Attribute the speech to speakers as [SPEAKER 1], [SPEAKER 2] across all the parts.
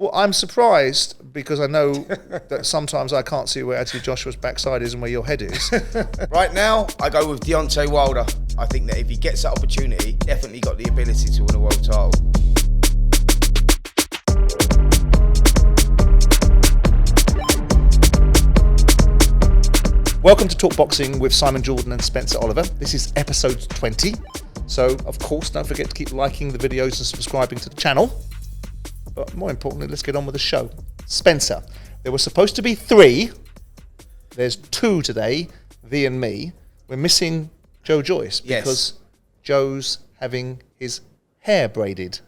[SPEAKER 1] Well, I'm surprised because I know that sometimes I can't see where Anthony Joshua's backside is and where your head is.
[SPEAKER 2] Right now, I go with Deontay Wilder. I think that if he gets that opportunity, definitely got the ability to win a world title.
[SPEAKER 1] Welcome to Talk Boxing with Simon Jordan and Spencer Oliver. This is episode 20. So, of course, don't forget to keep liking the videos and subscribing to the channel. But more importantly, let's get on with the show. Spencer, there were supposed to be 3. There's 2 today, thee and me. We're missing Joe Joyce because Joe's having his hair braided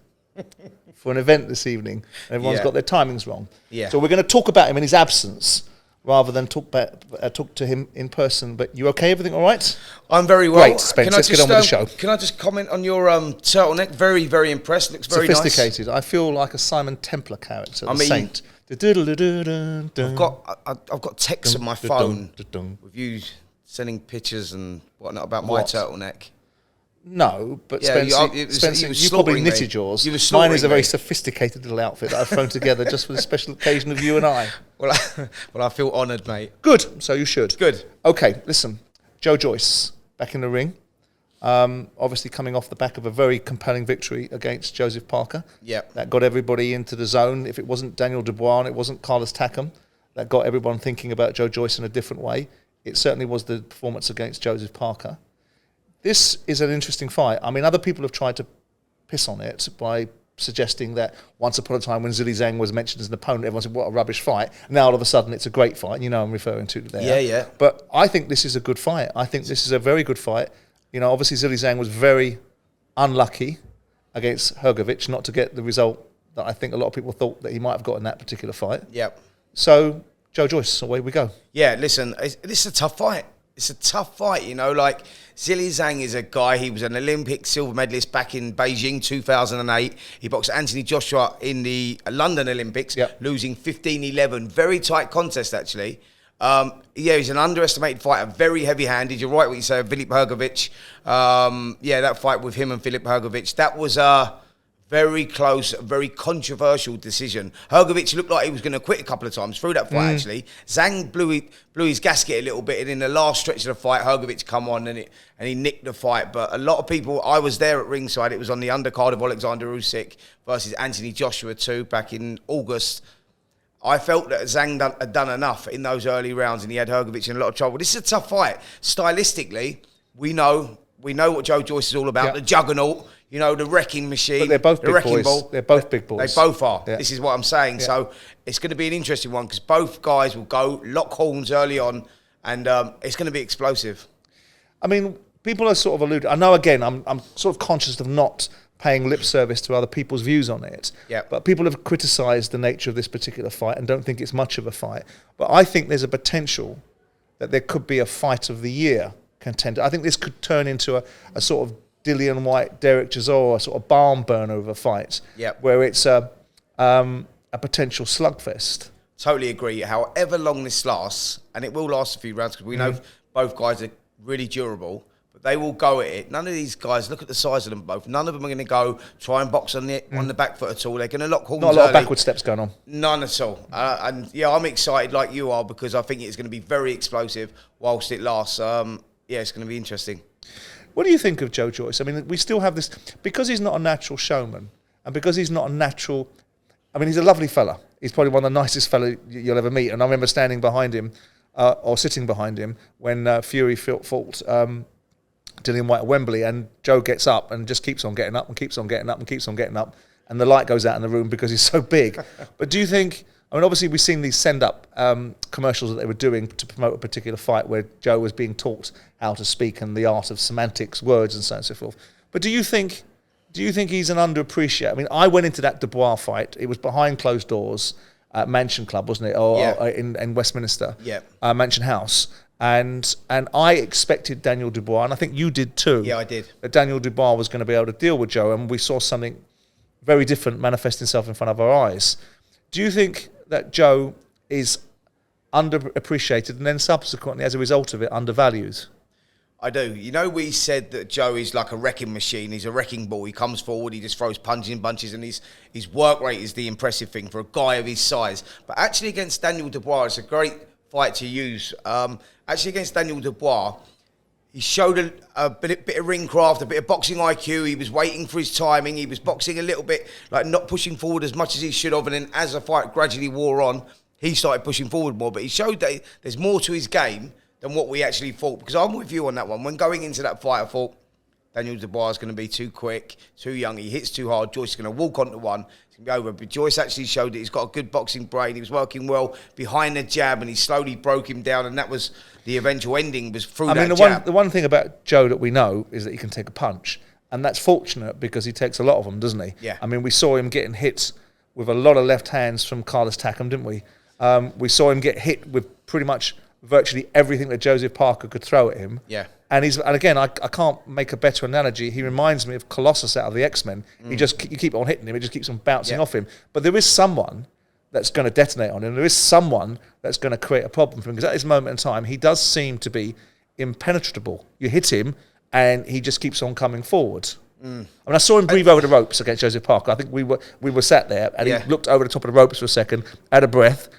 [SPEAKER 1] for an event this evening. Everyone's got their timings wrong. Yeah. So we're going to talk about him in his absence rather than talk to him in person. But you okay? Everything all right?
[SPEAKER 2] I'm very well.
[SPEAKER 1] Great, Spence. Let's get on with the show.
[SPEAKER 2] Can I just comment on your turtleneck? Very, very impressed. Looks very
[SPEAKER 1] sophisticated. Nice. I feel like a Simon Templar character, the Saint.
[SPEAKER 2] I've got texts on my phone with you sending pictures and whatnot about my turtleneck.
[SPEAKER 1] No, but Spencer, you probably knitted yours. Mine is a very sophisticated little outfit that I've thrown together just for the special occasion of you and I.
[SPEAKER 2] Well, I feel honoured, mate.
[SPEAKER 1] Good, so you should.
[SPEAKER 2] Good.
[SPEAKER 1] Okay, listen, Joe Joyce, back in the ring. Obviously coming off the back of a very compelling victory against Joseph Parker.
[SPEAKER 2] Yep.
[SPEAKER 1] That got everybody into the zone. If it wasn't Daniel Dubois and it wasn't Carlos Takam, that got everyone thinking about Joe Joyce in a different way. It certainly was the performance against Joseph Parker. This is an interesting fight. I mean, other people have tried to piss on it by suggesting that once upon a time when Zhang was mentioned as an opponent, everyone said, what a rubbish fight. Now all of a sudden it's a great fight. You know I'm referring to there.
[SPEAKER 2] Yeah, yeah.
[SPEAKER 1] But I think this is a good fight. I think this is a very good fight. You know, obviously Zhang was very unlucky against Hrgović not to get the result that I think a lot of people thought that he might have got in that particular fight.
[SPEAKER 2] Yep.
[SPEAKER 1] So, Joe Joyce, away we go.
[SPEAKER 2] Yeah, listen, this is a tough fight. It's a tough fight, you know, like Zhang is a guy, he was an Olympic silver medalist back in Beijing 2008. He boxed Anthony Joshua in the London Olympics, losing 15-11. Very tight contest, actually. He's an underestimated fighter, very heavy-handed. You're right what you say of Filip Hrgović. That fight with him and Filip Hrgović, that was a very close, very controversial decision. Hrgović looked like he was going to quit a couple of times through that fight, actually. Zhang blew his gasket a little bit, and in the last stretch of the fight, Hrgović come on and he nicked the fight. But a lot of people, I was there at ringside, it was on the undercard of Alexander Usyk versus Anthony Joshua 2 back in August. I felt that Zhang had done enough in those early rounds, and he had Hrgović in a lot of trouble. This is a tough fight. Stylistically, we know what Joe Joyce is all about, the juggernaut, you know, the wrecking machine.
[SPEAKER 1] But they're both big boys.
[SPEAKER 2] Ball.
[SPEAKER 1] They're both big boys.
[SPEAKER 2] They both are.
[SPEAKER 1] Yeah.
[SPEAKER 2] This is what I'm saying. Yeah. So it's going to be an interesting one because both guys will go lock horns early on, and it's going to be explosive.
[SPEAKER 1] I mean, people are sort of alluding. I know, again, I'm sort of conscious of not paying lip service to other people's views on it.
[SPEAKER 2] Yeah.
[SPEAKER 1] But people have criticised the nature of this particular fight and don't think it's much of a fight. But I think there's a potential that there could be a fight of the year contender. I think this could turn into a sort of Dillian White, Derek Chisora, sort of barn burner of a fight, where it's a potential slugfest.
[SPEAKER 2] Totally agree. However long this lasts, and it will last a few rounds because we know both guys are really durable, but they will go at it. None of these guys, look at the size of them both, none of them are going to go try and box on the back foot at all. They're going to lock horns
[SPEAKER 1] Not a lot of backward steps going on.
[SPEAKER 2] None at all. I'm excited like you are because I think it's going to be very explosive whilst it lasts. It's going to be interesting.
[SPEAKER 1] What do you think of Joe Joyce? I mean, we still have this, because he's not a natural showman, and because he's not a natural, I mean, he's a lovely fella. He's probably one of the nicest fella you'll ever meet. And I remember standing behind him, or sitting behind him, when Fury fought Dillian White at Wembley, and Joe gets up and just keeps on getting up and keeps on getting up and keeps on getting up, and the light goes out in the room because he's so big. But do you think, I mean, obviously we've seen these send-up commercials that they were doing to promote a particular fight where Joe was being taught how to speak and the art of semantics, words and so on and so forth. But do you think he's an underappreciated? I mean, I went into that Dubois fight. It was behind closed doors at Mansion Club, wasn't it? Or in Westminster, Mansion House. And I expected Daniel Dubois, and I think you did too.
[SPEAKER 2] Yeah, I did.
[SPEAKER 1] That Daniel Dubois was going to be able to deal with Joe, and we saw something very different manifest itself in front of our eyes. Do you think that Joe is underappreciated and then subsequently, as a result of it, undervalued?
[SPEAKER 2] I do. You know, we said that Joe is like a wrecking machine. He's a wrecking ball. He comes forward, he just throws punches and bunches, and his work rate is the impressive thing for a guy of his size. But actually against Daniel Dubois, it's a great fight to use. Actually against Daniel Dubois, he showed a bit of ring craft, a bit of boxing IQ. He was waiting for his timing. He was boxing a little bit, like not pushing forward as much as he should have. And then as the fight gradually wore on, he started pushing forward more. But he showed that there's more to his game than what we actually thought. Because I'm with you on that one. When going into that fight, I thought Daniel Dubois is going to be too quick, too young. He hits too hard. Joyce is going to walk onto one. It's going to be over. But Joyce actually showed that he's got a good boxing brain. He was working well behind the jab, and he slowly broke him down. And that was the eventual ending, was through that jab.
[SPEAKER 1] The one thing about Joe that we know is that he can take a punch. And that's fortunate because he takes a lot of them, doesn't he?
[SPEAKER 2] Yeah.
[SPEAKER 1] I mean, we saw him getting hits with a lot of left hands from Carlos Takam, didn't we? We saw him get hit with pretty much virtually everything that Joseph Parker could throw at him.
[SPEAKER 2] Yeah.
[SPEAKER 1] And again, I can't make a better analogy. He reminds me of Colossus out of the X-Men. You keep on hitting him, it just keeps on bouncing off him. But there is someone that's going to detonate on him. There is someone that's going to create a problem for him. Because at this moment in time, he does seem to be impenetrable. You hit him, and he just keeps on coming forward. I mean, I saw him breathe over the ropes against Joseph Parker. I think we were sat there, and he looked over the top of the ropes for a second, had a breath,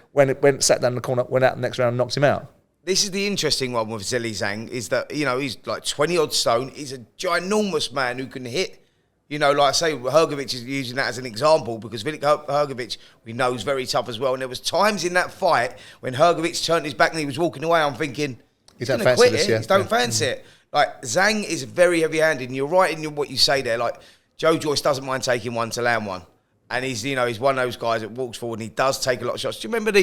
[SPEAKER 1] sat down in the corner, went out the next round and knocked him out.
[SPEAKER 2] This is the interesting one with Zhang, is that, you know, he's like 20-odd stone. He's a ginormous man who can hit. You know, like I say, Hrgovic is using that as an example because Hrgovic, we know, is very tough as well. And there was times in that fight when Hrgovic turned his back and he was walking away, I'm thinking, he's going to quit it. He don't fancy it. Like, Zhang is very heavy-handed, and you're right in what you say there. Like, Joe Joyce doesn't mind taking one to land one. And he's one of those guys that walks forward, and he does take a lot of shots. Do you remember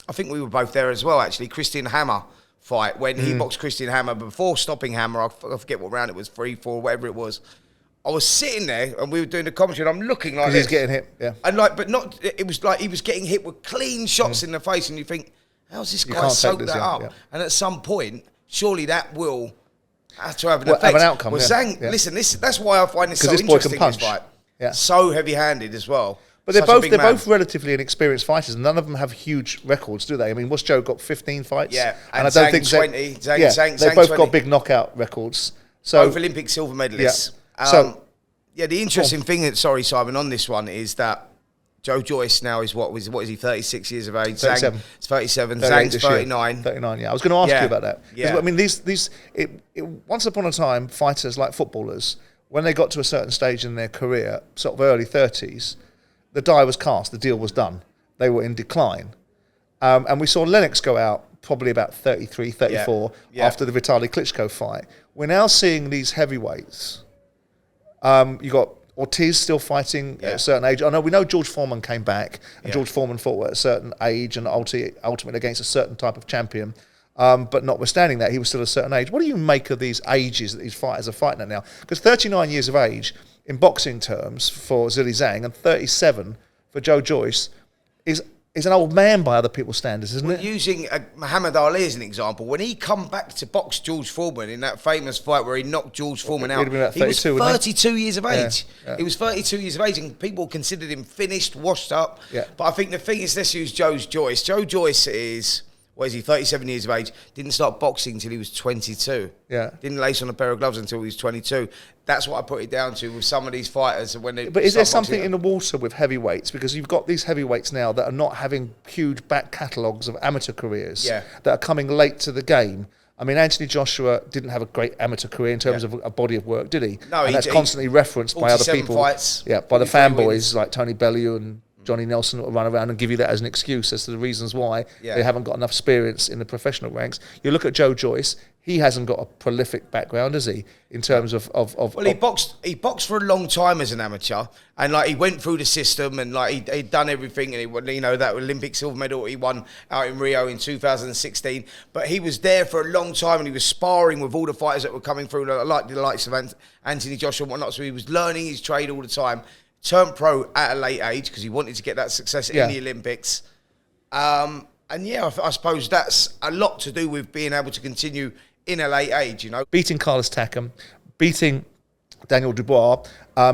[SPEAKER 2] I think we were both there as well, actually, Christian Hammer fight, when he boxed Christian Hammer before stopping Hammer. I forget what round it was, 3, 4, whatever it was. I was sitting there, and we were doing the commentary, and I'm looking like this.
[SPEAKER 1] He's getting hit, yeah.
[SPEAKER 2] And but not, it was like he was getting hit with clean shots in the face, and you think, how's this guy soaked that up? Yeah. And at some point, surely that will have to have an effect.
[SPEAKER 1] Have an outcome,
[SPEAKER 2] Zhang, listen, that's why I find this so interesting, this fight.
[SPEAKER 1] Yeah.
[SPEAKER 2] So heavy-handed as well.
[SPEAKER 1] But they're both relatively inexperienced fighters, and none of them have huge records, do they? I mean, what's Joe got? 15 fights?
[SPEAKER 2] Yeah,
[SPEAKER 1] and I don't think
[SPEAKER 2] 20.
[SPEAKER 1] They've both got big knockout records. So
[SPEAKER 2] both Olympic silver medalists.
[SPEAKER 1] Yeah.
[SPEAKER 2] The interesting thing, sorry, Simon, on this one is that Joe Joyce now is what is he? 36 years of age.
[SPEAKER 1] 37.
[SPEAKER 2] Zhang's 37. Zhang's 39.
[SPEAKER 1] 39. Yeah, I was going to ask you about that. Yeah. I mean, once upon a time, fighters like footballers, when they got to a certain stage in their career, sort of early 30s. The die was cast, the deal was done. They were in decline. And we saw Lennox go out probably about 33, 34 after the Vitaly Klitschko fight. We're now seeing these heavyweights. You got Ortiz still fighting at a certain age. We know George Foreman came back, and George Foreman fought at a certain age and ultimately against a certain type of champion. But notwithstanding that, he was still a certain age. What do you make of these ages that these fighters are fighting at now? Because 39 years of age, in boxing terms, for Zhilei Zhang, and 37 for Joe Joyce, is an old man by other people's standards, isn't it?
[SPEAKER 2] Using Muhammad Ali as an example, when he come back to box George Foreman in that famous fight where he knocked George Foreman out, he was 32 years of age. He was 32 years of age, and people considered him finished, washed up. Yeah. But I think the thing is, let's use Joe Joyce. Joe Joyce is... What is he, 37 years of age, didn't start boxing until he was 22. Yeah. Didn't lace on a pair of gloves until he was 22. That's what I put it down to with some of these fighters. But
[SPEAKER 1] is there something in the water with heavyweights? Because you've got these heavyweights now that are not having huge back catalogues of amateur careers that are coming late to the game. I mean, Anthony Joshua didn't have a great amateur career in terms of a body of work, did he? No, and that's constantly referenced by other people. Fights, by the fanboys like Tony Bellew and Johnny Nelson will run around and give you that as an excuse as to the reasons why they haven't got enough experience in the professional ranks. You look at Joe Joyce, he hasn't got a prolific background, has he, in terms of
[SPEAKER 2] Well, he boxed for a long time as an amateur, and like he went through the system, and like he'd done everything, and he, that Olympic silver medal he won out in Rio in 2016. But he was there for a long time, and he was sparring with all the fighters that were coming through, like the likes of Anthony Joshua and whatnot. So he was learning his trade all the time. Turned pro at a late age because he wanted to get that success in the Olympics. I suppose that's a lot to do with being able to continue in a late age, you know.
[SPEAKER 1] Beating Carlos Takam, beating Daniel Dubois,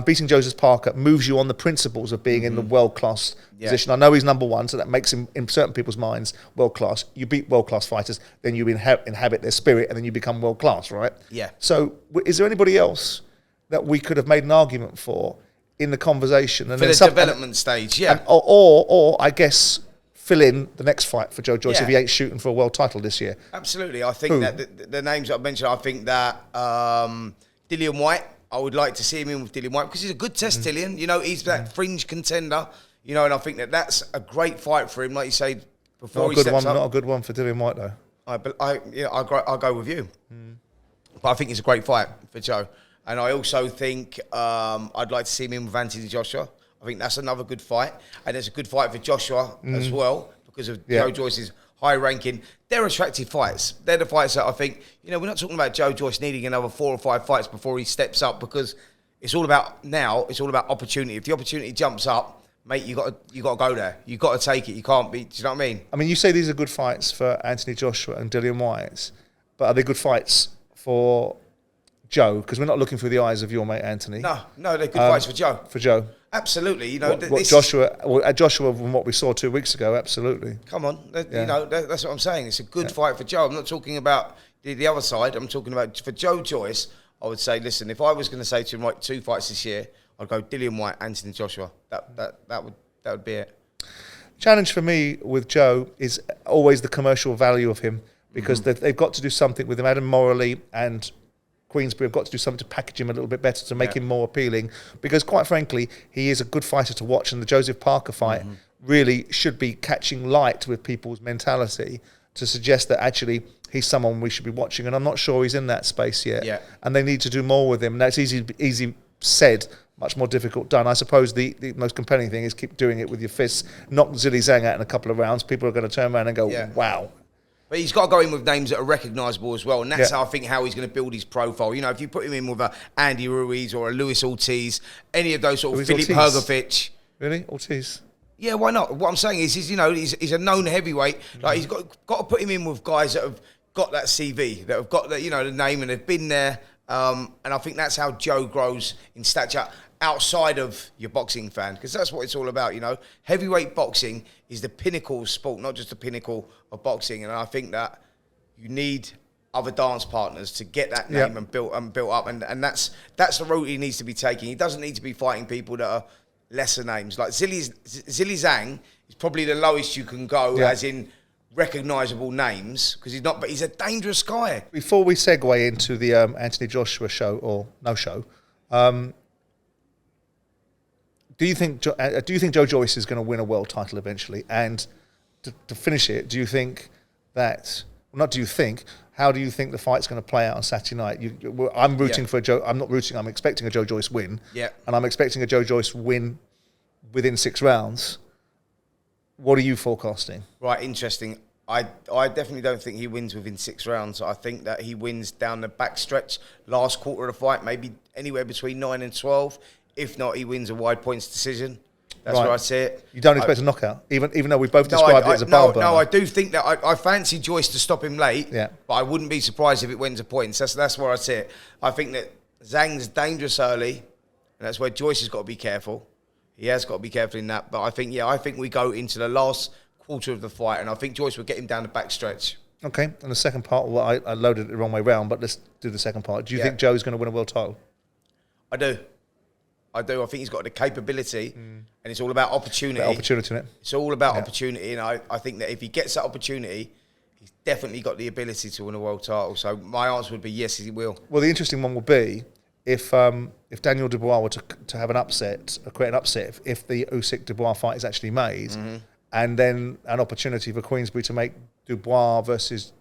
[SPEAKER 1] beating Joseph Parker moves you on the principles of being in the world-class position. I know he's number one, so that makes him, in certain people's minds, world-class. You beat world-class fighters, then you inhabit their spirit, and then you become world-class, right?
[SPEAKER 2] Yeah.
[SPEAKER 1] So is there anybody else that we could have made an argument for in the conversation? And
[SPEAKER 2] for the development stage, yeah.
[SPEAKER 1] Or I guess, fill in the next fight for Joe Joyce if he ain't shooting for a world title this year.
[SPEAKER 2] Absolutely. I think that the names I've mentioned, I think that Dillian Whyte, I would like to see him in with Dillian Whyte because he's a good test, Dillian. You know, he's that fringe contender. You know, and I think that that's a great fight for him. Like you say, before he steps up.
[SPEAKER 1] Not a good one for Dillian Whyte, though.
[SPEAKER 2] I'll go with you. But I think it's a great fight for Joe. And I also think I'd like to see him in with Anthony Joshua. I think that's another good fight. And it's a good fight for Joshua as well because of Joe Joyce's high ranking. They're attractive fights. They're the fights that I think, you know, we're not talking about Joe Joyce needing another 4 or 5 fights before he steps up because it's all about opportunity. If the opportunity jumps up, mate, you got to go there. You got to take it. You can't be, do you know what I mean?
[SPEAKER 1] I mean, you say these are good fights for Anthony Joshua and Dillian Whyte, but are they good fights for Joe? Because we're not looking through the eyes of your mate Anthony.
[SPEAKER 2] No, they're good fights for Joe.
[SPEAKER 1] For Joe.
[SPEAKER 2] Absolutely, you know.
[SPEAKER 1] Joshua from what we saw 2 weeks ago, absolutely.
[SPEAKER 2] Come on, you know, that's what I'm saying. It's a good fight for Joe. I'm not talking about the other side. I'm talking about for Joe Joyce. I would say, listen, if I was going to say to him, right, 2 fights this year, I'd go Dillian Whyte, Anthony Joshua. That would be it.
[SPEAKER 1] Challenge for me with Joe is always the commercial value of him because they've got to do something with him. Adam Morley and Queensbury have got to do something to package him a little bit better to make him more appealing because quite frankly he is a good fighter to watch, and the Joseph Parker fight really should be catching light with people's mentality to suggest that actually he's someone we should be watching, and I'm not sure he's in that space yet. And they need to do more with him, and that's easy said, much more difficult done. I suppose the most compelling thing is keep doing it with your fists, knock Zhilei Zhang out in a couple of rounds. People are going to turn around and go, wow.
[SPEAKER 2] But he's got to go in with names that are recognisable as well, and that's how I think how he's going to build his profile. You know, if you put him in with a Andy Ruiz or a Luis Ortiz, any of those sort of Filip Hrgovic.
[SPEAKER 1] Really? Ortiz?
[SPEAKER 2] Yeah, why not? What I'm saying is you know, he's a known heavyweight. Like he's got to put him in with guys that have got that CV, that have got the, you know, the name and have been there. And I think that's how Joe grows in stature outside of your boxing fan, because that's what it's all about, you know. Heavyweight boxing is the pinnacle of sport, not just the pinnacle of boxing. And I think that you need other dance partners to get that name and built up. And that's the route he needs to be taking. He doesn't need to be fighting people that are lesser names. Like Zhilei Zhang is probably the lowest you can go, as in recognisable names, because he's not, but he's a dangerous guy.
[SPEAKER 1] Before we segue into the Anthony Joshua show or no show, do you think Joe Joyce is going to win a world title eventually? And to finish it, do you think that? Well, not do you think? How do you think the fight's going to play out on Saturday night? I'm rooting for Joe. I'm not rooting. I'm expecting a Joe Joyce win. Yeah. And I'm expecting a Joe Joyce win within 6 rounds. What are you forecasting?
[SPEAKER 2] Right, interesting. I definitely don't think he wins within 6 rounds. I think that he wins down the back stretch, last quarter of the fight, maybe anywhere between 9 and 12. If not, he wins a wide points decision. That's where I see it.
[SPEAKER 1] You don't expect a knockout, even though we both described it as a barn burner.
[SPEAKER 2] No, I do think that I fancy Joyce to stop him late, but I wouldn't be surprised if it went to points. That's where I see it. I think that Zhang's dangerous early, and that's where Joyce has got to be careful. He has got to be careful in that. But I think we go into the last quarter of the fight, and I think Joyce will get him down the back stretch. Okay, and the second part, well, I loaded it the wrong way round, but let's do the second part. Do you think Joe's going to win a world title? I do. I think he's got the capability, and it's all about opportunity. Opportunity, innit? It's all about opportunity, and I think that if he gets that opportunity, he's definitely got the ability to win a world title. So my answer would be yes, he will. Well, the interesting one will be if Daniel Dubois were to have an upset, create an upset, if the Usyk Dubois fight is actually made, and then an opportunity for Queensbury to make Dubois versus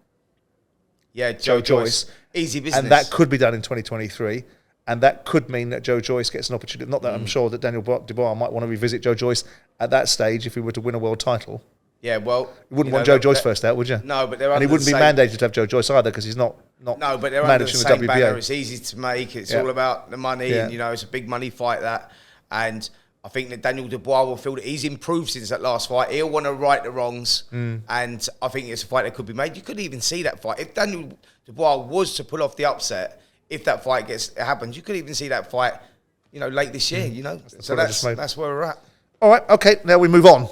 [SPEAKER 2] Joe Joyce, easy business, and that could be done in 2023. And that could mean that Joe Joyce gets an opportunity. Not that I'm sure that Daniel Dubois might want to revisit Joe Joyce at that stage if he were to win a world title. Yeah, well, you wouldn't want Joe Joyce first out, would you? No, but they're and he wouldn't be mandated to have Joe Joyce either because he's not. No, but they're under the same banner. It's easy to make. It's all about the money, and it's a big money fight that. And I think that Daniel Dubois will feel that he's improved since that last fight. He'll want to right the wrongs, and I think it's a fight that could be made. You could even see that fight if Daniel Dubois was to pull off the upset. if that fight happens. You could even see that fight, late this year, So that's where we're at.
[SPEAKER 1] All right, okay, now we move on.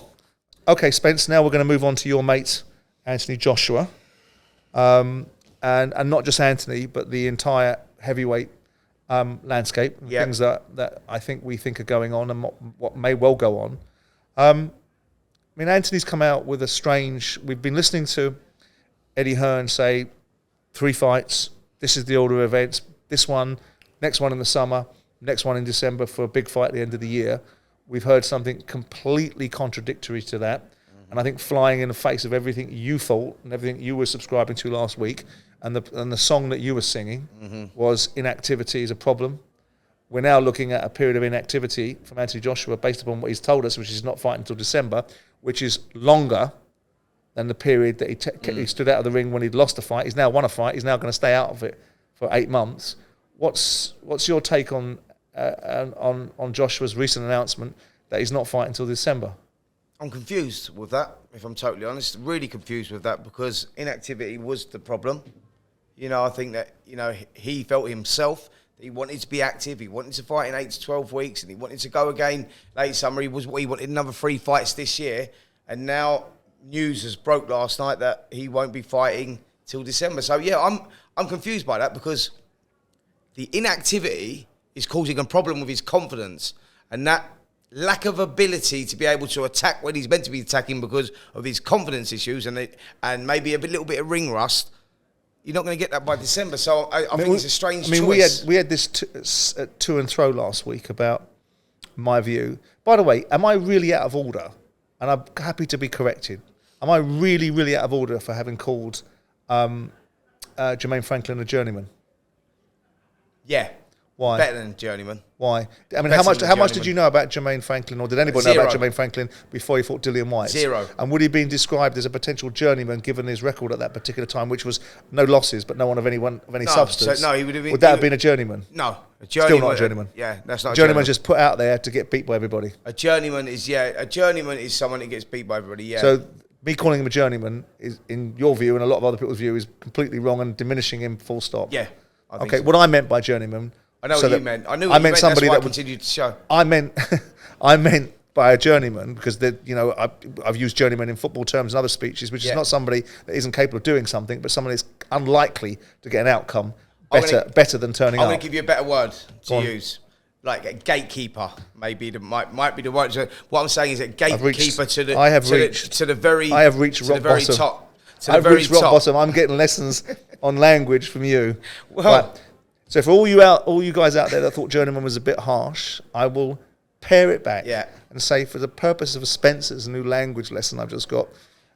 [SPEAKER 1] Okay, Spence, now we're going to move on to your mate, Anthony Joshua. And not just Anthony, but the entire heavyweight landscape.
[SPEAKER 2] Yep.
[SPEAKER 1] Things that I think we think are going on and what may well go on. I mean, Anthony's come out with a strange... We've been listening to Eddie Hearn say 3 fights, this is the order of events, this one, next one in the summer, next one in December for a big fight at the end of the year. We've heard something completely contradictory to that. And I think flying in the face of everything you thought and everything you were subscribing to last week and the song that you were singing was inactivity is a problem. We're now looking at a period of inactivity from Anthony Joshua based upon what he's told us, which is not fighting until December, which is longer than the period that he stood out of the ring when he'd lost a fight. He's now won a fight. He's now going to stay out of it for 8 months. What's your take on Joshua's recent announcement that he's not fighting until December?
[SPEAKER 2] I'm confused with that, if I'm totally honest. Really confused with that because inactivity was the problem. I think that, he felt himself that he wanted to be active. He wanted to fight in 8 to 12 weeks and he wanted to go again late summer. He wanted another 3 fights this year. And now news has broke last night that he won't be fighting till December. So, yeah, I'm confused by that because the inactivity is causing a problem with his confidence. And that lack of ability to be able to attack when he's meant to be attacking because of his confidence issues and maybe a little bit of ring rust, you're not going to get that by December. So I think it's a strange choice.
[SPEAKER 1] We had this to and fro last week about my view. By the way, am I really out of order? And I'm happy to be corrected. Am I really, really out of order for having called Jermaine Franklin a journeyman?
[SPEAKER 2] Yeah.
[SPEAKER 1] Why?
[SPEAKER 2] Better than journeyman.
[SPEAKER 1] Why? I mean, how much did you know about Jermaine Franklin, or did anybody know about Jermaine Franklin before he fought Dillian Whyte?
[SPEAKER 2] 0. And
[SPEAKER 1] would he have been described as a potential journeyman given his record at that particular time, which was no losses, but no one of any substance?
[SPEAKER 2] So, no, he would have been.
[SPEAKER 1] Would that have been a journeyman?
[SPEAKER 2] No,
[SPEAKER 1] Still not a journeyman.
[SPEAKER 2] Yeah, that's not.
[SPEAKER 1] A journeyman just put out there to get beat by everybody.
[SPEAKER 2] A journeyman is someone that gets beat by everybody. Yeah.
[SPEAKER 1] So me calling him a journeyman is, in your view and a lot of other people's view, is completely wrong and diminishing him. Full stop.
[SPEAKER 2] Yeah.
[SPEAKER 1] Okay. So. What I meant by journeyman.
[SPEAKER 2] I know what you meant. I knew what you meant.
[SPEAKER 1] Somebody
[SPEAKER 2] that's why
[SPEAKER 1] that
[SPEAKER 2] I continued to show.
[SPEAKER 1] I meant by a journeyman because I've used journeyman in football terms and other speeches, which is not somebody that isn't capable of doing something, but somebody that's unlikely to get an outcome better than turning up.
[SPEAKER 2] I'm going to give you a better word to use, like a gatekeeper. Maybe might be the word. So what I'm saying is a gatekeeper to the very top.
[SPEAKER 1] I've reached rock bottom. I'm getting lessons on language from you. Well. Right. So for all you guys out there that thought journeyman was a bit harsh, I will pare it back and say, for the purpose of Spencer's new language lesson I've just got,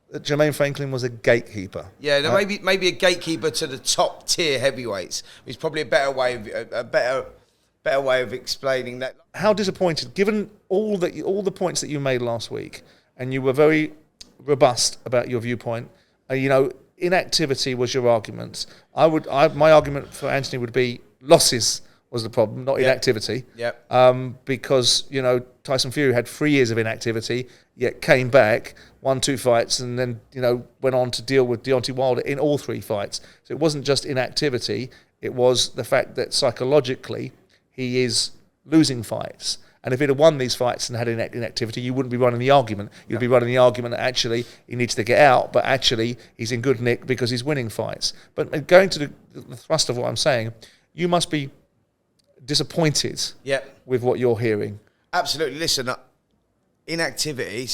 [SPEAKER 1] that Jermaine Franklin was a gatekeeper.
[SPEAKER 2] Yeah, right? maybe a gatekeeper to the top tier heavyweights. It's probably a better way of explaining that.
[SPEAKER 1] How disappointed, given all the points that you made last week, and you were very robust about your viewpoint. Inactivity was your argument. My argument for Anthony would be losses was the problem, not inactivity. Because Tyson Fury had 3 years of inactivity, yet came back, won 2 fights, and then went on to deal with Deontay Wilder in all 3 fights. So it wasn't just inactivity; it was the fact that psychologically he is losing fights. And if he'd have won these fights and had inactivity, you wouldn't be running the argument. You'd be running the argument that actually he needs to get out, but actually he's in good nick because he's winning fights. But going to the thrust of what I'm saying, you must be disappointed with what you're hearing.
[SPEAKER 2] Absolutely. Listen, inactivity,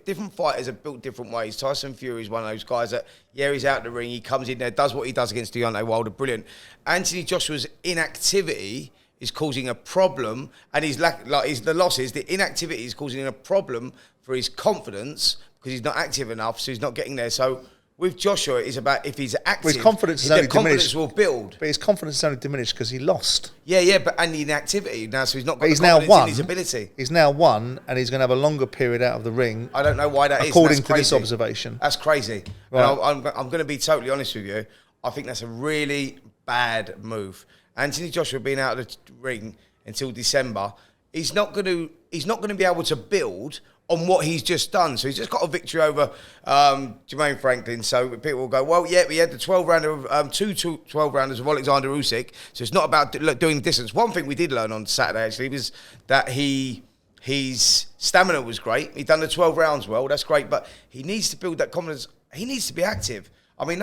[SPEAKER 2] different fighters are built different ways. Tyson Fury is one of those guys that, he's out the ring, he comes in there, does what he does against Deontay Wilder, brilliant. Anthony Joshua's inactivity is causing a problem, and the losses, the inactivity is causing a problem for his confidence because he's not active enough, so he's not getting there. So with Joshua, it's about if he's active,
[SPEAKER 1] his confidence is only
[SPEAKER 2] confidence
[SPEAKER 1] diminished.
[SPEAKER 2] Will build.
[SPEAKER 1] But his confidence is only diminished because he lost.
[SPEAKER 2] And the inactivity now, so he's not got
[SPEAKER 1] the confidence in his ability. He's now won, and he's going to have a longer period out of the ring.
[SPEAKER 2] I don't know why that
[SPEAKER 1] according to this observation.
[SPEAKER 2] That's crazy. Right. I'm going to be totally honest with you. I think that's a really bad move. Anthony Joshua being out of the ring until December, he's not going to be able to build on what he's just done. So he's just got a victory over Jermaine Franklin. So people will go, well, yeah, we had the 12-rounder of two 12-rounders of Alexander Usyk. So it's not about doing the distance. One thing we did learn on Saturday, actually, was that his stamina was great. He'd done the 12 rounds well. That's great. But he needs to build that confidence. He needs to be active. I mean,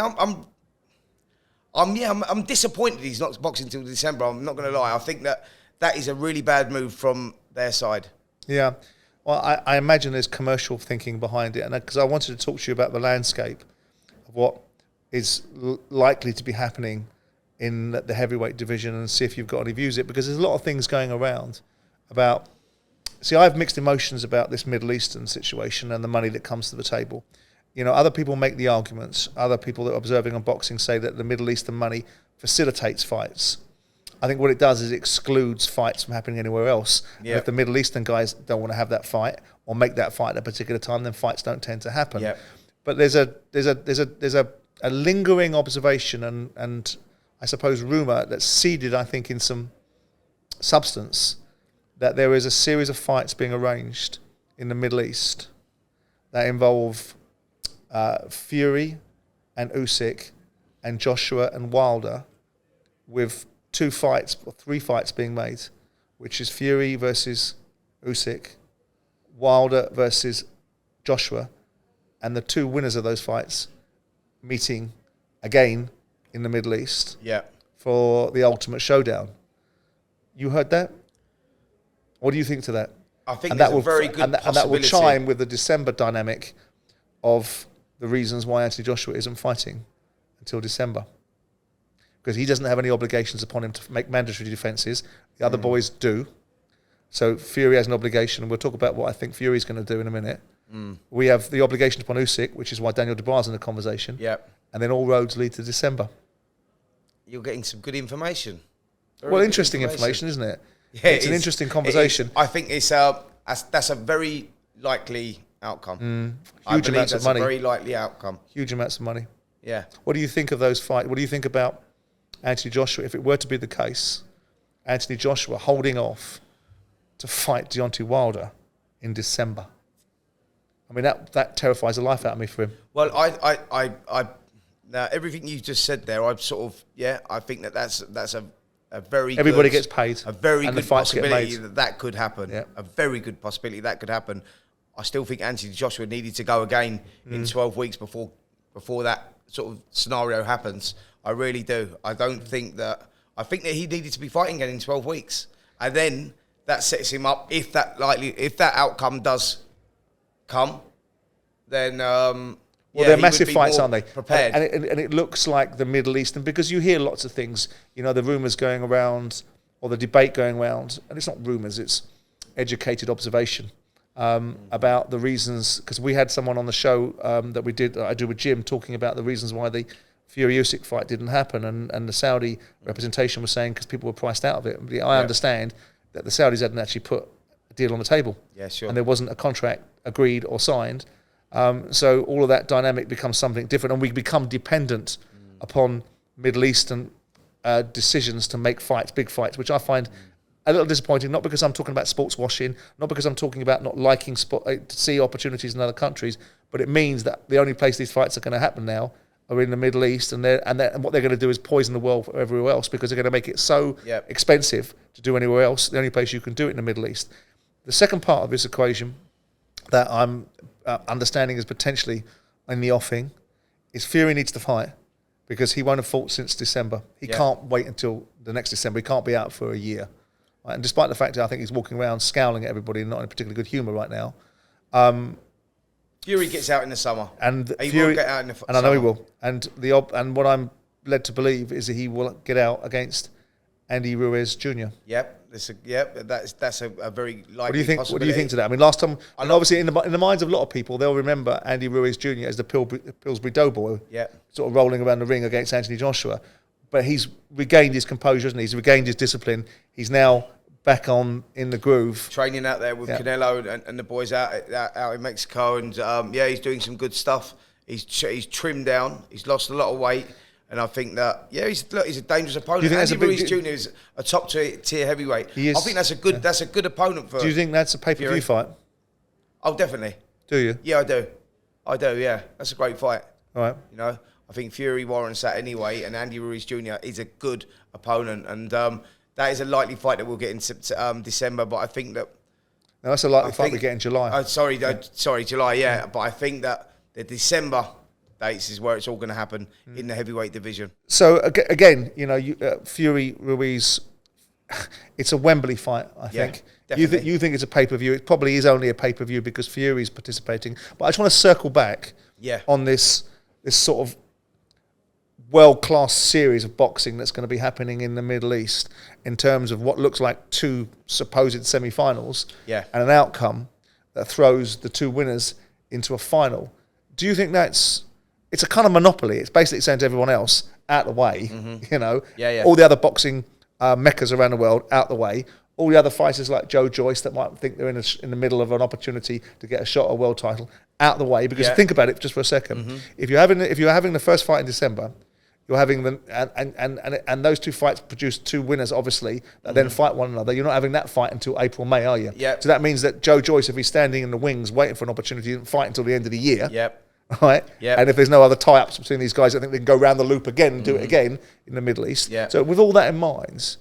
[SPEAKER 2] I'm disappointed he's not boxing until December. I'm not going to lie. I think that is a really bad move from their side.
[SPEAKER 1] Yeah. Well, I imagine there's commercial thinking behind it. And because I wanted to talk to you about the landscape of what is likely to be happening in the heavyweight division and see if you've got any views it, because there's a lot of things going around about... See, I have mixed emotions about this Middle Eastern situation and the money that comes to the table. You know, other people make the arguments. Other people that are observing on boxing say that the Middle Eastern money facilitates fights. I think what it does is it excludes fights from happening anywhere else. Yep. And if the Middle Eastern guys don't want to have that fight or make that fight at a particular time, then fights don't tend to happen.
[SPEAKER 2] Yep.
[SPEAKER 1] But there's a lingering observation and I suppose rumour that's seeded, I think, in some substance, that there is a series of fights being arranged in the Middle East that involve Fury and Usyk and Joshua and Wilder, with 2 fights or 3 fights being made, which is Fury versus Usyk, Wilder versus Joshua, and the 2 winners of those fights meeting again in the Middle East for the ultimate showdown. You heard that? What do you think to that?
[SPEAKER 2] I think that's a very good possibility.
[SPEAKER 1] And that will chime with the December dynamic of the reasons why Anthony Joshua isn't fighting until December. Because he doesn't have any obligations upon him to make mandatory defences. The other boys do. So Fury has an obligation, and we'll talk about what I think Fury's going to do in a minute. We have the obligation upon Usyk, which is why Daniel Dubois is in the conversation.
[SPEAKER 2] Yep.
[SPEAKER 1] And then all roads lead to December.
[SPEAKER 2] You're getting some good information.
[SPEAKER 1] Well, interesting information, isn't it?
[SPEAKER 2] Yeah,
[SPEAKER 1] it's an interesting conversation.
[SPEAKER 2] I think it's that's a very likely outcome.
[SPEAKER 1] Huge amounts of money.
[SPEAKER 2] A very likely outcome.
[SPEAKER 1] Huge amounts of money.
[SPEAKER 2] Yeah.
[SPEAKER 1] What do you think of those fights? What do you think about Anthony Joshua, if it were to be the case, Anthony Joshua holding off to fight Deontay Wilder in December? I mean, that terrifies the life out of me for him.
[SPEAKER 2] Well, now everything you just said there, I think that's a very
[SPEAKER 1] everybody
[SPEAKER 2] good,
[SPEAKER 1] gets paid.
[SPEAKER 2] A very
[SPEAKER 1] and
[SPEAKER 2] good
[SPEAKER 1] the fights
[SPEAKER 2] possibility
[SPEAKER 1] get made.
[SPEAKER 2] that could happen.
[SPEAKER 1] Yeah.
[SPEAKER 2] A very good possibility that could happen. I still think Anthony Joshua needed to go again in 12 weeks before that sort of scenario happens. I really do. I think that he needed to be fighting again in 12 weeks. And then that sets him up, if that outcome does come, then
[SPEAKER 1] they're massive fights, aren't they?
[SPEAKER 2] Prepared.
[SPEAKER 1] And it looks like the Middle East, and because you hear lots of things, you know, the rumours going around or the debate going around, and it's not rumours, it's educated observation about the reasons, because we had someone on the show that I do with Jim, talking about the reasons why the Fury-Usyk fight didn't happen, and the Saudi representation was saying because people were priced out of it. I understand that the Saudis hadn't actually put a deal on the table.
[SPEAKER 2] Yeah, sure.
[SPEAKER 1] And there wasn't a contract agreed or signed. So all of that dynamic becomes something different, and we become dependent upon Middle Eastern decisions to make fights, big fights, which I find a little disappointing, not because I'm talking about sports washing, not because I'm talking about not liking to see opportunities in other countries, but it means that the only place these fights are going to happen now are in the Middle East, and what they're going to do is poison the world for everywhere else, because they're going to make it so expensive to do anywhere else. The only place you can do it in the Middle East. The second part of this equation that I'm understanding is potentially in the offing is Fury needs to fight, because he won't have fought since December. He can't wait until the next December. He can't be out for a year. Right? And despite the fact that I think he's walking around scowling at everybody and not in a particularly good humour right now.
[SPEAKER 2] Fury gets out in the summer.
[SPEAKER 1] And
[SPEAKER 2] he
[SPEAKER 1] Fury,
[SPEAKER 2] will get out in the summer.
[SPEAKER 1] And I know he will. And what I'm led to believe is that he will get out against Andy Ruiz Jr.
[SPEAKER 2] Yep. That's a very likely
[SPEAKER 1] What do you think?
[SPEAKER 2] possibility.
[SPEAKER 1] What do you think to that? I mean, last time, and obviously in the minds of a lot of people, they'll remember Andy Ruiz Jr. as the Pillsbury Doughboy, sort of rolling around the ring against Anthony Joshua. But he's regained his composure, hasn't he? He's regained his discipline. He's now back on in the groove,
[SPEAKER 2] training out there with Canelo and the boys out in Mexico, and he's doing some good stuff. He's trimmed down. He's lost a lot of weight. And I think that he's a dangerous opponent. Andy Ruiz Jr. is a top tier heavyweight.
[SPEAKER 1] He is,
[SPEAKER 2] I think that's a good opponent for.
[SPEAKER 1] Do you think that's a pay-per-view fight?
[SPEAKER 2] Oh, definitely.
[SPEAKER 1] Do you?
[SPEAKER 2] Yeah, I do. I do, yeah. That's a great fight.
[SPEAKER 1] All right.
[SPEAKER 2] You know, I think Fury warrants that anyway, and Andy Ruiz Jr. is a good opponent, and that is a likely fight that we'll get in December, but I think that...
[SPEAKER 1] Now, that's a likely fight we get in July.
[SPEAKER 2] Sorry, July, yeah. But I think that the December dates is where it's all going to happen in the heavyweight division.
[SPEAKER 1] So, again, you know, Fury, Ruiz, it's a Wembley fight, I think. You think it's a pay-per-view. It probably is only a pay-per-view because Fury's participating. But I just want to circle back on this sort of world-class series of boxing that's going to be happening in the Middle East in terms of what looks like 2 supposed semi-finals and an outcome that throws the 2 winners into a final. Do you think it's a kind of monopoly? It's basically saying to everyone else, out the way, you know, all the other boxing meccas around the world, out the way. All the other fighters like Joyce that might think they're in the middle of an opportunity to get a shot at a world title, out the way. Because think about it just for a second. If you're having the first fight in December, you're having and those 2 fights produce 2 winners, obviously, that then fight one another. You're not having that fight until April, May, are you? So that means that Joyce, if he's standing in the wings waiting for an opportunity, doesn't fight until the end of the year. Right? And if there's no other tie-ups between these guys, I think they can go round the loop again and do it again in the Middle East. So with all that in mind,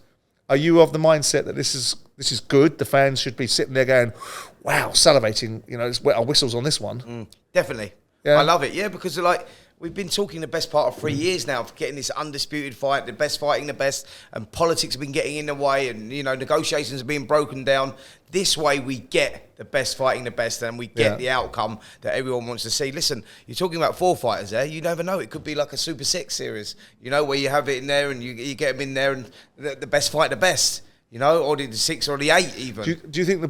[SPEAKER 1] are you of the mindset that this is good? The fans should be sitting there going, wow, salivating, you know, let's wet our whistles on this one.
[SPEAKER 2] Definitely. I love it, because like we've been talking the best part of 3 years now of getting this undisputed fight, the best fighting the best, and politics have been getting in the way, and you know, negotiations are being broken down. This way we get the best fighting the best, and we get the outcome that everyone wants to see. Listen, you're talking about 4 fighters there. You never know. It could be like a Super 6 series, you know, where you have it in there and you get them in there and the best fight the best, you know, or the 6 or the 8 even.
[SPEAKER 1] Do you think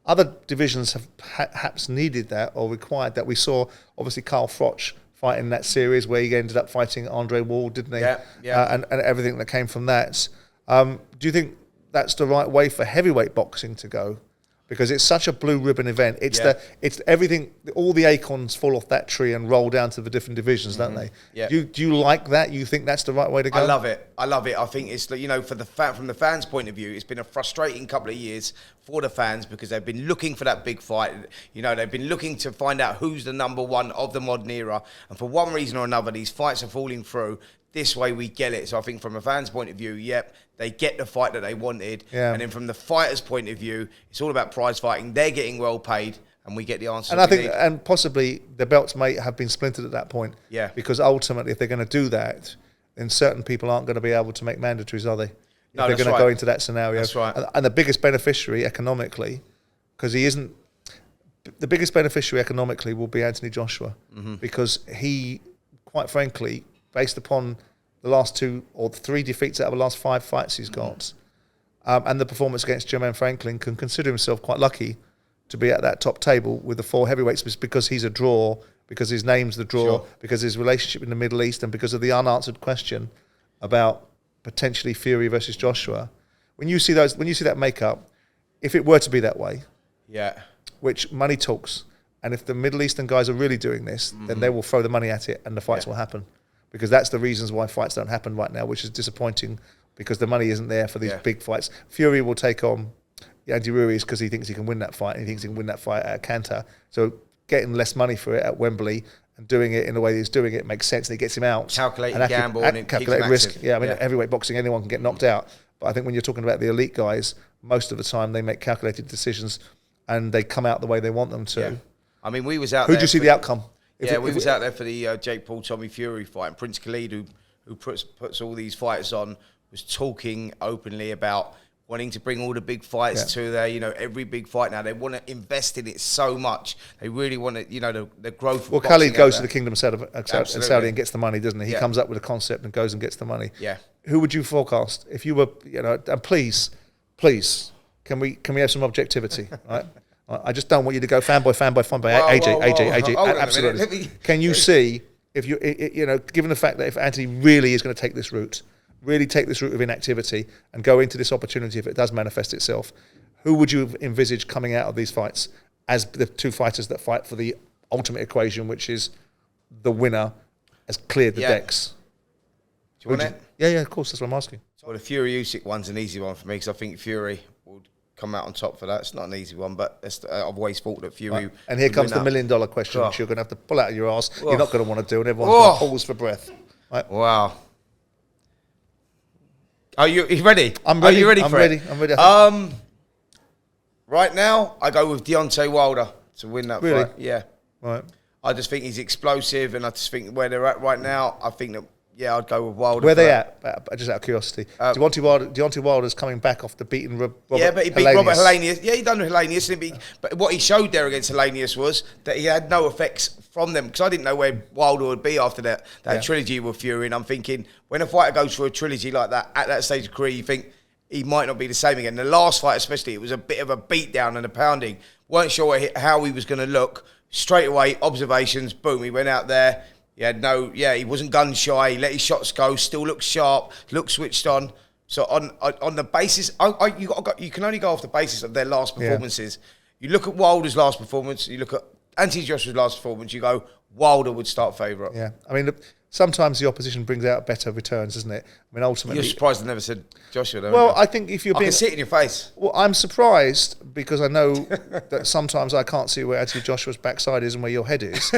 [SPEAKER 1] other divisions have perhaps needed that or required that? We saw, obviously, Carl Froch fighting that series where he ended up fighting Andre Ward, didn't he? And everything that came from that. Do you think that's the right way for heavyweight boxing to go? Because it's such a blue ribbon event. It's it's everything. All the acorns fall off that tree and roll down to the different divisions, don't they? Do you like that? You think that's the right way to go?
[SPEAKER 2] I love it. I think it's, you know, from the fans' point of view, it's been a frustrating couple of years for the fans because they've been looking for that big fight. You know, they've been looking to find out who's the #1 of the modern era, and for one reason or another, these fights are falling through. This way we get it. So I think from a fan's point of view, they get the fight that they wanted. And then from the fighter's point of view, it's all about prize fighting. They're getting well paid, and we get the answer.
[SPEAKER 1] And I think, and possibly the belts may have been splintered at that point. Because ultimately, if they're going to do that, then certain people aren't going to be able to make mandatories, are they?
[SPEAKER 2] No,
[SPEAKER 1] they're going to go into that scenario.
[SPEAKER 2] That's right.
[SPEAKER 1] And the biggest beneficiary economically, because he isn't, the biggest beneficiary economically will be Anthony Joshua, because he, quite frankly, based upon the last 2 or 3 defeats out of the last 5 fights he's got, and the performance against Jermaine Franklin, can consider himself quite lucky to be at that top table with the 4 heavyweights, because he's a draw, because his name's the draw, because his relationship in the Middle East, and because of the unanswered question about potentially Fury versus Joshua. When you see that makeup, if it were to be that way, which money talks, and if the Middle Eastern guys are really doing this, then they will throw the money at it and the fights will happen. Because that's the reasons why fights don't happen right now, which is disappointing because the money isn't there for these big fights. Fury will take on Andy Ruiz because he thinks he can win that fight, and he thinks he can win that fight at Cantor. So getting less money for it at Wembley and doing it in the way he's doing it makes sense, and it gets him out.
[SPEAKER 2] Calculated gamble and
[SPEAKER 1] calculated risk. I mean, heavyweight boxing, anyone can get knocked out. But I think when you're talking about the elite guys, most of the time they make calculated decisions and they come out the way they want them to.
[SPEAKER 2] I mean, we was out
[SPEAKER 1] there. Who did you see the outcome?
[SPEAKER 2] We was out there for the Jake Paul Tommy Fury fight, and Prince Khalid, who puts all these fighters on, was talking openly about wanting to bring all the big fights to there. You know, every big fight now, they want to invest in it so much. They really want to, you know, the growth.
[SPEAKER 1] Well, Khalid goes to the Kingdom of Saudi and gets the money, doesn't he? He comes up with a concept and goes and gets the money. Who would you forecast if you were, you know? And please, can we have some objectivity, right? I just don't want you to go fanboy. AJ, absolutely. Can you see, if you know, given the fact that if Anthony really is going to take this route of inactivity and go into this opportunity, if it does manifest itself, who would you envisage coming out of these fights as the 2 fighters that fight for the ultimate equation, which is the winner has cleared the decks?
[SPEAKER 2] Do you want it?
[SPEAKER 1] Yeah, of course, that's what I'm asking.
[SPEAKER 2] Well, the Fury Usyk one's an easy one for me because I think Fury come out on top for that. It's not an easy one, but I've always thought that Fury.
[SPEAKER 1] Right. And here comes the $1 million question, which you're going to have to pull out of your ass. You're not going to want to do, and everyone's going to pause for breath. Right.
[SPEAKER 2] Wow. Are you ready?
[SPEAKER 1] I'm ready.
[SPEAKER 2] Are you ready
[SPEAKER 1] I'm
[SPEAKER 2] for
[SPEAKER 1] ready.
[SPEAKER 2] it?
[SPEAKER 1] I'm ready.
[SPEAKER 2] Right now, I go with Deontay Wilder to win that
[SPEAKER 1] Really?
[SPEAKER 2] fight. Yeah.
[SPEAKER 1] Right.
[SPEAKER 2] I just think he's explosive, and I just think where they're at right now, I think that, yeah, I'd go with Wilder.
[SPEAKER 1] Where are they at? Just out of curiosity. Deontay Wilder's coming back off the beating Robert
[SPEAKER 2] Yeah, but he beat Robert Helenius. Yeah, he done Helenius. But what he showed there against Helenius was that he had no effects from them, because I didn't know where Wilder would be after that trilogy with Fury. And I'm thinking, when a fighter goes through a trilogy like that, at that stage of career, you think he might not be the same again. The last fight especially, it was a bit of a beatdown and a pounding. Weren't sure how he was going to look. Straight away, observations, boom, he went out there. He wasn't gun shy. He let his shots go. Still looked sharp. Looked switched on. So on the basis, you can only go off the basis of their last performances. You look at Wilder's last performance. You look at Anthony Joshua's last performance. You go, Wilder would start favourite.
[SPEAKER 1] Yeah, I mean, sometimes the opposition brings out better returns, doesn't it? I mean, ultimately,
[SPEAKER 2] you're surprised I never said Joshua, though.
[SPEAKER 1] Well, I think if you're being,
[SPEAKER 2] I can see it in your face.
[SPEAKER 1] Well, I'm surprised because I know that sometimes I can't see where Anthony Joshua's backside is and where your head is.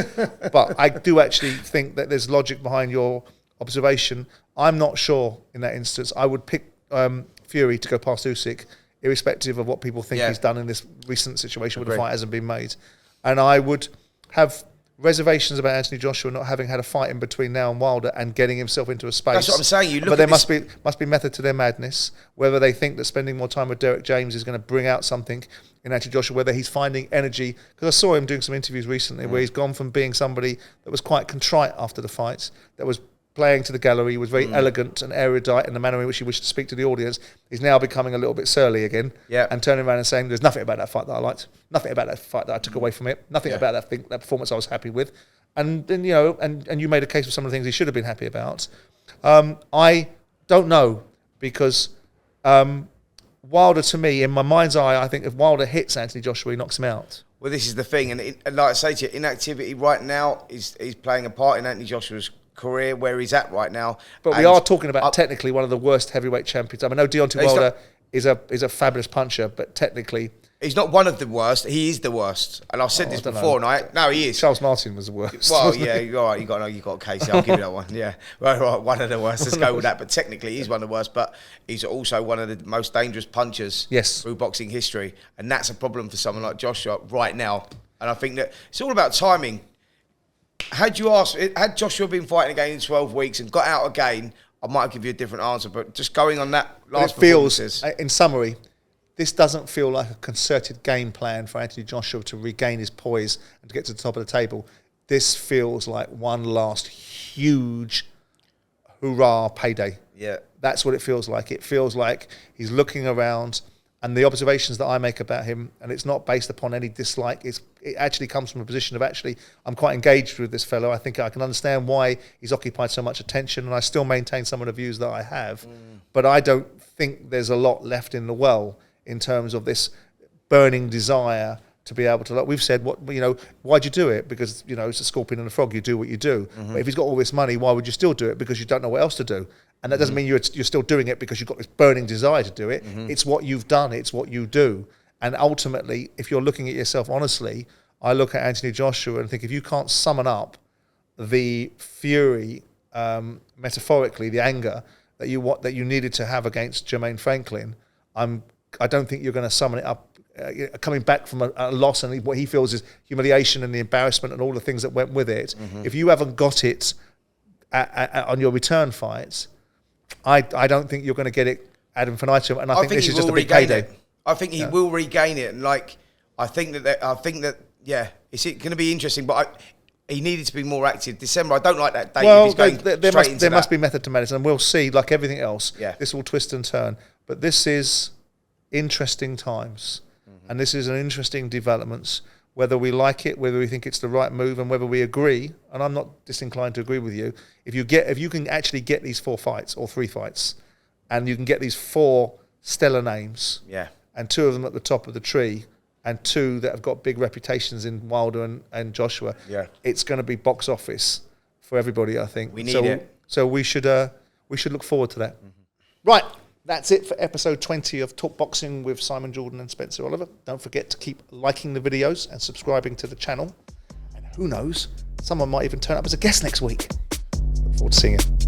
[SPEAKER 1] But I do actually think that there's logic behind your observation. I'm not sure in that instance. I would pick Fury to go past Usyk, irrespective of what people think he's done in this recent situation where the fight hasn't been made. And I would have reservations about Anthony Joshua not having had a fight in between now and Wilder and getting himself into a space.
[SPEAKER 2] That's what I'm saying.
[SPEAKER 1] But there must be method to their madness. Whether they think that spending more time with Derek James is going to bring out something in Anthony Joshua, whether he's finding energy. Because I saw him doing some interviews recently where he's gone from being somebody that was quite contrite after the fights, that was playing to the gallery, was very elegant and erudite in the manner in which he wished to speak to the audience. He's now becoming a little bit surly again and turning around and saying, there's nothing about that fight that I liked, nothing about that fight that I took away from it, nothing about that performance I was happy with. And then, and you made a case for some of the things he should have been happy about. I don't know, because Wilder, to me, in my mind's eye, I think if Wilder hits Anthony Joshua, he knocks him out.
[SPEAKER 2] Well, this is the thing, and like I say to you, inactivity right now is playing a part in Anthony Joshua's career, where he's at right now.
[SPEAKER 1] But we are talking about technically one of the worst heavyweight champions. I mean, I know Deontay Wilder is a fabulous puncher, but technically
[SPEAKER 2] he's not one of the worst. He is the worst, and I've said this before. No, he is.
[SPEAKER 1] Charles Martin was the worst.
[SPEAKER 2] Well, yeah, you're all right. You got a case. I'll give you that one. Yeah, right, one of the worst. Let's go with that. But technically, he's one of the worst. But he's also one of the most dangerous punchers through boxing history, and that's a problem for someone like Joshua right now. And I think that it's all about timing. Had Joshua been fighting again in 12 weeks and got out again, I might give you a different answer. But just going on that last performances,
[SPEAKER 1] in summary, this doesn't feel like a concerted game plan for Anthony Joshua to regain his poise and to get to the top of the table. This feels like one last huge hurrah payday.
[SPEAKER 2] Yeah.
[SPEAKER 1] That's what it feels like. It feels like he's looking around, and the observations that I make about him, and it's not based upon any dislike, it actually comes from a position of I'm quite engaged with this fellow. I think I can understand why he's occupied so much attention, and I still maintain some of the views that I have. But I don't think there's a lot left in the well in terms of this burning desire to be able to, like we've said, why'd you do it? Because, it's a scorpion and a frog, you do what you do. But if he's got all this money, why would you still do it? Because you don't know what else to do. And that doesn't mean you're still doing it because you've got this burning desire to do it. It's what you've done. It's what you do. And ultimately, if you're looking at yourself honestly, I look at Anthony Joshua and think, if you can't summon up the fury, metaphorically, the anger that you needed to have against Jermaine Franklin, I don't think you're going to summon it up. Coming back from a loss and what he feels is humiliation and the embarrassment and all the things that went with it. If you haven't got it on your return fights, I don't think you're going to get it ad infinitum, and I think this is just a big payday.
[SPEAKER 2] I think he will regain it, and I think that it's going to be interesting. But he needed to be more active. December, I don't like that date.
[SPEAKER 1] Well, there must be method to madness, and we'll see. Like everything else, this will twist and turn. But this is interesting times, and this is an interesting developments. Whether we like it, whether we think it's the right move, and whether we agree, and I'm not disinclined to agree with you, if you can actually get these 4 fights or 3 fights, and you can get these 4 stellar names, and 2 of them at the top of the tree, and 2 that have got big reputations in Wilder and Joshua, it's going to be box office for everybody, I think.
[SPEAKER 2] We need it.
[SPEAKER 1] So we should look forward to that. Right. That's it for episode 20 of Talk Boxing with Simon Jordan and Spencer Oliver. Don't forget to keep liking the videos and subscribing to the channel. And who knows, someone might even turn up as a guest next week. Look forward to seeing you.